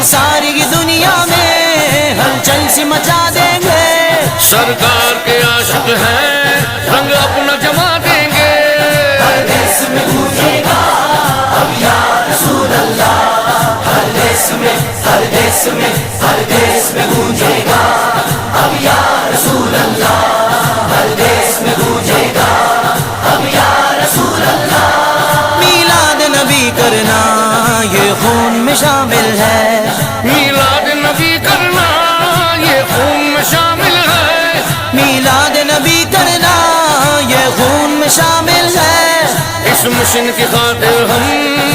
ساری دنیا میں ہلچل سی مچا دیں گے، سرکار کے عاشق ہیں رنگ اپنا جما دیں گے، ہر دیس میں گونجے گا اب یا رسول اللہ، ہر دیس میں ہر دیس میں ہر دیس میں گونجے گا اب یا رسول اللہ، ہر دیس میں گونجے گا اب یا رسول اللہ۔ میلاد نبی کرنا یہ خون میں شامل ہے، میلاد نبی کرنا یہ خون میں شامل ہے، میلاد نبی کرنا یہ خون میں شامل ہے، اس مشن کی خاطر ہم